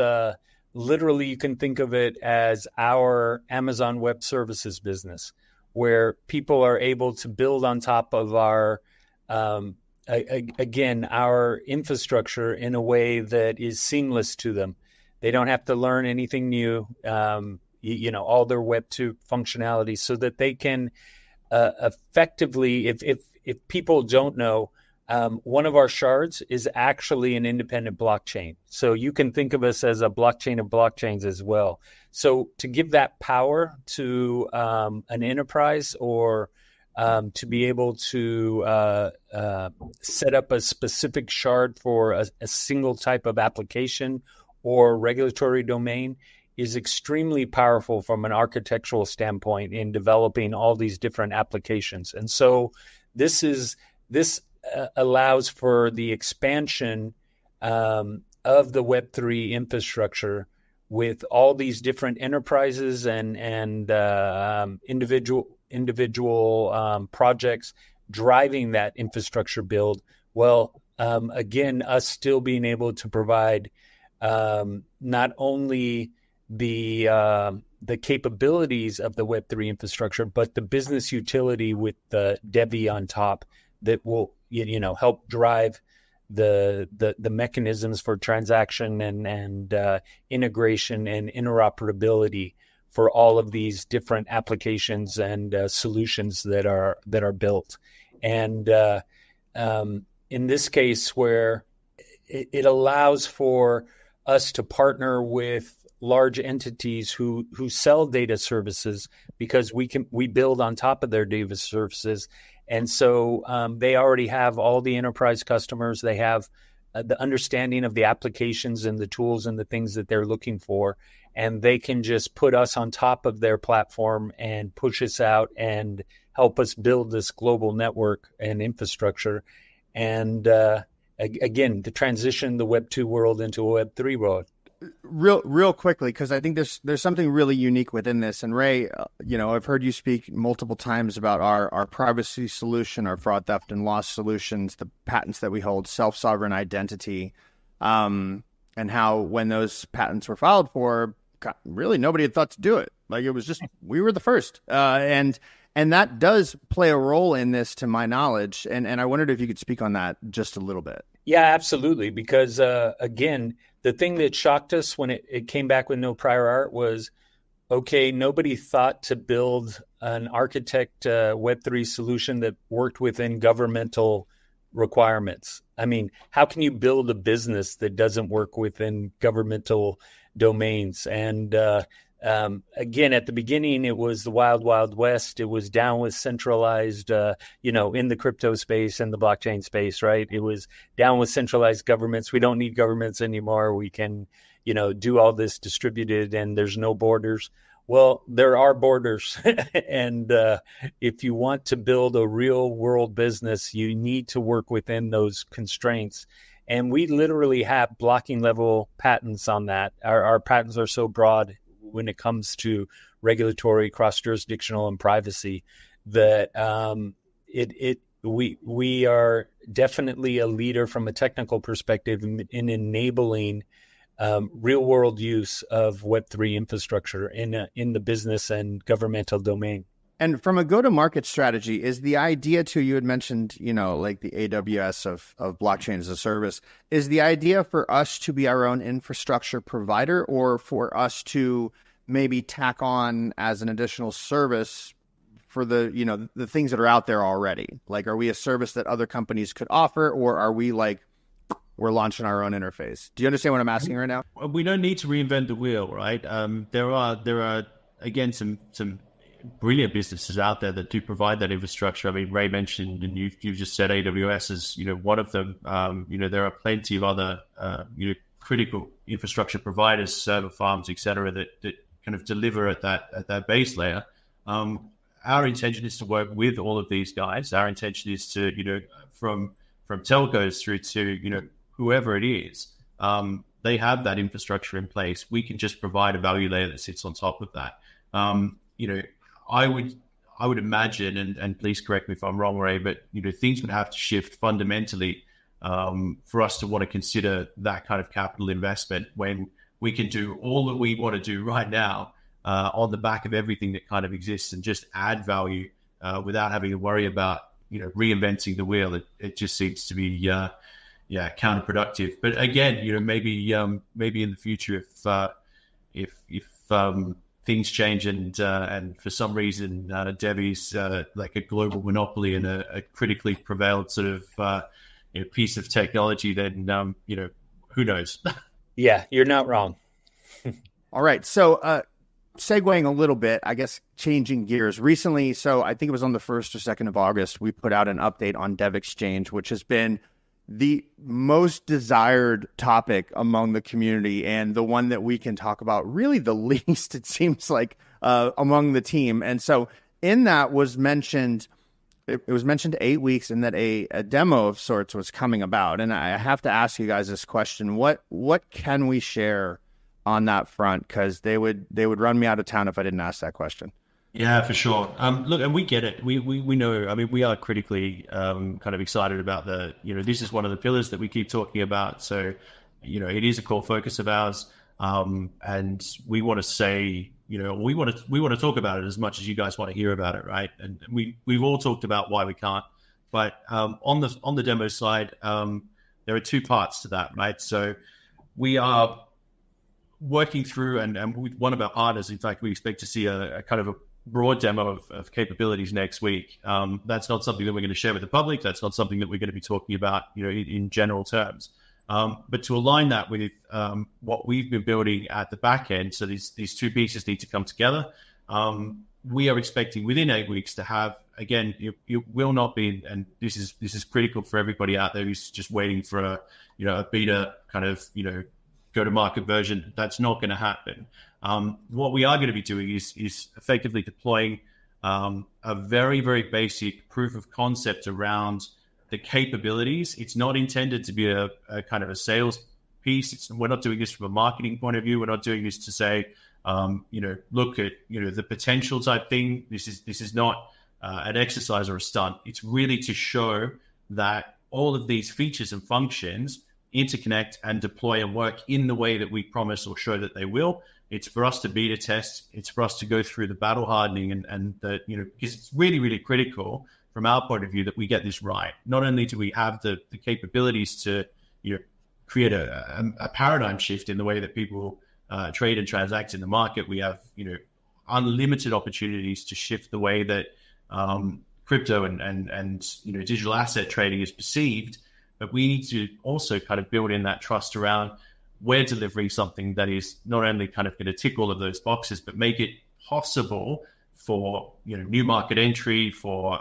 literally, you can think of it as our Amazon Web Services business, where people are able to build on top of our, again, our infrastructure in a way that is seamless to them. They don't have to learn anything new, all their Web 2 functionality, so that they can effectively, if people don't know, one of our shards is actually an independent blockchain. So you can think of us as a blockchain of blockchains as well. So to give that power to an enterprise or to be able to set up a specific shard for a single type of application or regulatory domain is extremely powerful from an architectural standpoint in developing all these different applications. And so this allows for the expansion of the Web3 infrastructure with all these different enterprises and individual projects driving that infrastructure build. Well, again, us still being able to provide not only the capabilities of the Web3 infrastructure, but the business utility with the DevvE on top that will help drive the mechanisms for transaction and integration and interoperability for all of these different applications and solutions that are built. And in this case, where it allows for us to partner with large entities who sell data services, because we build on top of their data services. And so they already have all the enterprise customers. They have the understanding of the applications and the tools and the things that they're looking for. And they can just put us on top of their platform and push us out and help us build this global network and infrastructure. And again, to transition the Web 2 world into a Web 3 world. Real quickly, because I think there's something really unique within this. And Ray, I've heard you speak multiple times about our privacy solution, our fraud, theft, and loss solutions, the patents that we hold, self-sovereign identity, and how when those patents were filed for, really nobody had thought to do it. Like, it was just, we were the first. And that does play a role in this, to my knowledge. And I wondered if you could speak on that just a little bit. Yeah, absolutely. Because again, the thing that shocked us when it came back with no prior art was, okay, nobody thought to build an architect Web3 solution that worked within governmental requirements. I mean, how can you build a business that doesn't work within governmental domains? And again, at the beginning, it was the wild, wild west. It was down with centralized, in the crypto space and the blockchain space, right? It was down with centralized governments. We don't need governments anymore. We can, do all this distributed, and there's no borders. Well, there are borders. And if you want to build a real world business, you need to work within those constraints. And we literally have blocking level patents on that. Our patents are so broad when it comes to regulatory, cross-jurisdictional, and privacy, that we are definitely a leader from a technical perspective in enabling real-world use of Web3 infrastructure in the business and governmental domain. And from a go-to-market strategy, is the idea to, you had mentioned, like the AWS of blockchain as a service, is the idea for us to be our own infrastructure provider, or for us to maybe tack on as an additional service for the things that are out there already? Like, are we a service that other companies could offer, or are we like, we're launching our own interface? Do you understand what I'm asking right now? We don't need to reinvent the wheel, right? There are again some brilliant businesses out there that do provide that infrastructure. I mean, Ray mentioned, and you've just said AWS is one of them. There are plenty of other critical infrastructure providers, server farms, etc., that kind of deliver at that base layer. Our intention is to work with all of these guys. Our intention is to from telcos through to whoever it is. They have that infrastructure in place. We can just provide a value layer that sits on top of that. I would imagine, and please correct me if I'm wrong, Ray, but things would have to shift fundamentally for us to want to consider that kind of capital investment, when we can do all that we want to do right now on the back of everything that kind of exists, and just add value without having to worry about reinventing the wheel. It just seems to be counterproductive. But again, maybe in the future, if things change and for some reason DevVE's like a global monopoly and a critically prevalent sort of piece of technology, then who knows? Yeah, you're not wrong. All right, so segueing a little bit, I guess, changing gears recently. So I think it was on the 1st or 2nd of August, we put out an update on DevExchange, which has been the most desired topic among the community, and the one that we can talk about really the least, it seems like, among the team. And so in that was mentioned, it was mentioned 8 weeks, and that a demo of sorts was coming about. And I have to ask you guys this question: what can we share on that front? Because they would run me out of town if I didn't ask that question. Yeah, for sure. Look, and we get it. We know. I mean, we are critically kind of excited about this is one of the pillars that we keep talking about. So, it is a core focus of ours, and we want to say, we want to talk about it as much as you guys want to hear about it, right? And we've all talked about why we can't But on the demo side, there are two parts to that, right? So we are working through, and with one of our partners, in fact, we expect to see a kind of a broad demo of capabilities next week. That's not something that we're going to share with the public. That's not something that we're going to be talking about, in general terms. But to align that with what we've been building at the back end, so these two pieces need to come together. We are expecting within 8 weeks to have, again, it will not be, and this is critical for everybody out there who's just waiting for a beta kind of, go-to-market version. That's not going to happen. What we are going to be doing is effectively deploying a very, very basic proof of concept around the capabilities. It's not intended to be a kind of a sales piece. We're not doing this from a marketing point of view. We're not doing this to say, look at the potential type thing. This is not an exercise or a stunt. It's really to show that all of these features and functions interconnect and deploy and work in the way that we promise or show that they will. It's for us to beta test. It's for us to go through the battle hardening and because it's really, really critical from our point of view that we get this right. Not only do we have the capabilities to create a paradigm shift in the way that people trade and transact in the market, we have unlimited opportunities to shift the way that crypto and digital asset trading is perceived. But we need to also kind of build in that trust around we're delivering something that is not only kind of going to tick all of those boxes, but make it possible for new market entry, for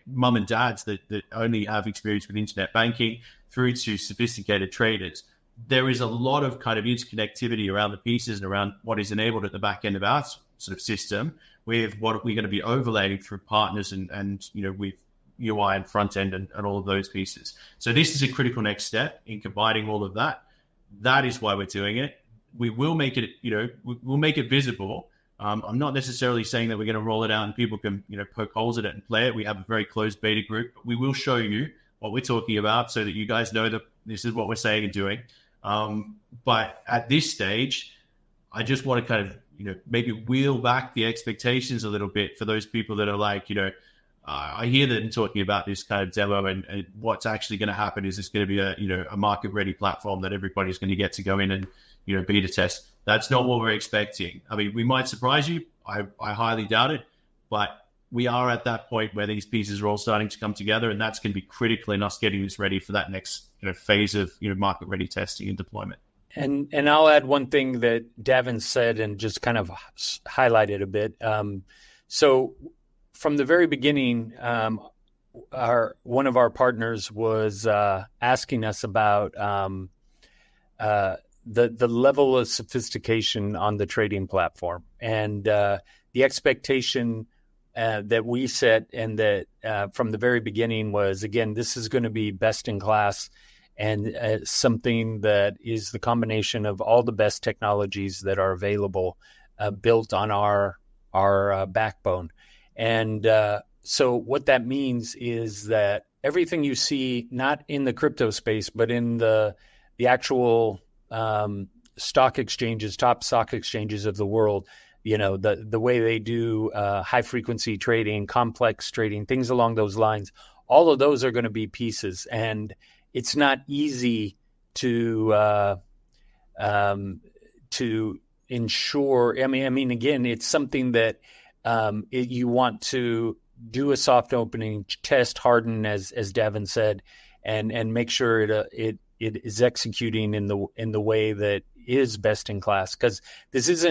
mum and dads that only have experience with internet banking, through to sophisticated traders. There is a lot of kind of interconnectivity around the pieces and around what is enabled at the back end of our sort of system with what we're going to be overlaying through partners and with UI and front end and all of those pieces. So this is a critical next step in combining all of that. That is why we're doing it. We will make it, we'll make it visible. I'm not necessarily saying that we're going to roll it out and people can, poke holes in it and play it. We have a very closed beta group, but we will show you what we're talking about so that you guys know that this is what we're saying and doing. But at this stage, I just want to kind of, maybe wheel back the expectations a little bit for those people that are like, I hear them talking about this kind of demo and what's actually going to happen is it's going to be a market ready platform that everybody's going to get to go in and, beta test. That's not what we're expecting. I mean, we might surprise you. I highly doubt it, but we are at that point where these pieces are all starting to come together, and that's going to be critical in us getting this ready for that next phase of market ready testing and deployment. And I'll add one thing that Davin said and just kind of highlight it a bit. So from the very beginning, one of our partners was asking us about the level of sophistication on the trading platform, and the expectation that we set and that from the very beginning was, again, this is going to be best in class and something that is the combination of all the best technologies that are available built on our backbone. And so what that means is that everything you see, not in the crypto space, but in the actual stock exchanges, top stock exchanges of the world, the way they do high frequency trading, complex trading, things along those lines, all of those are going to be pieces. And it's not easy to ensure. I mean, again, it's something that you want to do a soft opening, test, harden, as Davin said, and make sure it is executing in the way that is best in class. Because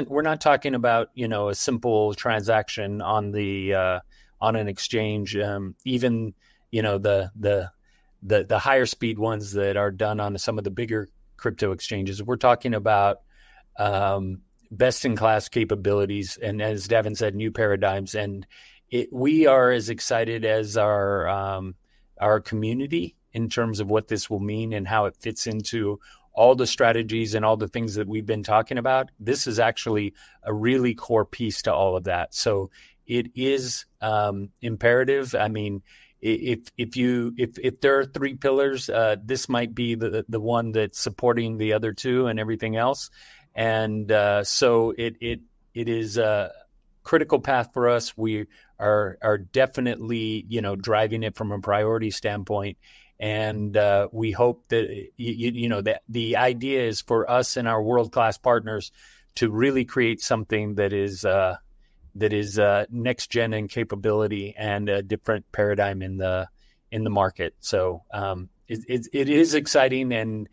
we're not talking about a simple transaction on an exchange. Even the higher speed ones that are done on some of the bigger crypto exchanges, we're talking about best in class capabilities, and as Davin said, new paradigms. And we are as excited as our community in terms of what this will mean and how it fits into all the strategies and all the things that we've been talking about. This is actually a really core piece to all of that. So it is imperative. I mean, if there are three pillars, this might be the one that's supporting the other two and everything else. And so it is critical path for us. We are definitely, driving it from a priority standpoint. And we hope that, that the idea is for us and our world-class partners to really create something that is next gen in capability and a different paradigm in the market. So it is exciting, and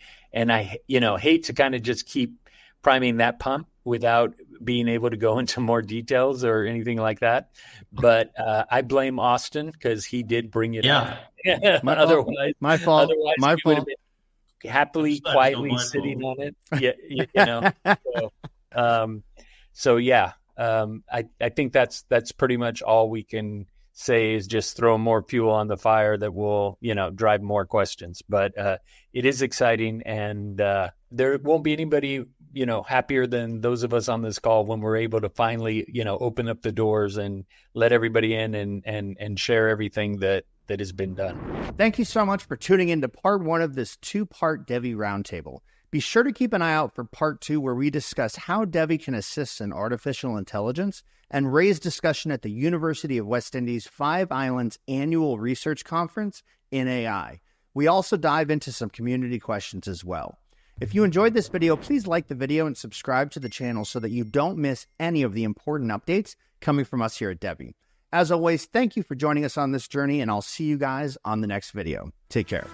I hate to kind of just keep priming that pump without being able to go into more details or anything like that. But I blame Austin because he did bring it up. Otherwise, my fault. We would have been happily, quietly sitting on it. I think that's pretty much all we can say is just throw more fuel on the fire that will, drive more questions. But it is exciting, and there won't be anybody, happier than those of us on this call when we're able to finally, open up the doors and let everybody in and share everything that has been done. Thank you so much for tuning in to part 1 of this 2-part DevvE Roundtable. Be sure to keep an eye out for part 2, where we discuss how DevvE can assist in artificial intelligence and raise discussion at the University of West Indies 5 Islands Annual Research Conference in AI. We also dive into some community questions as well. If you enjoyed this video, please like the video and subscribe to the channel so that you don't miss any of the important updates coming from us here at DevvE. As always, thank you for joining us on this journey, and I'll see you guys on the next video. Take care.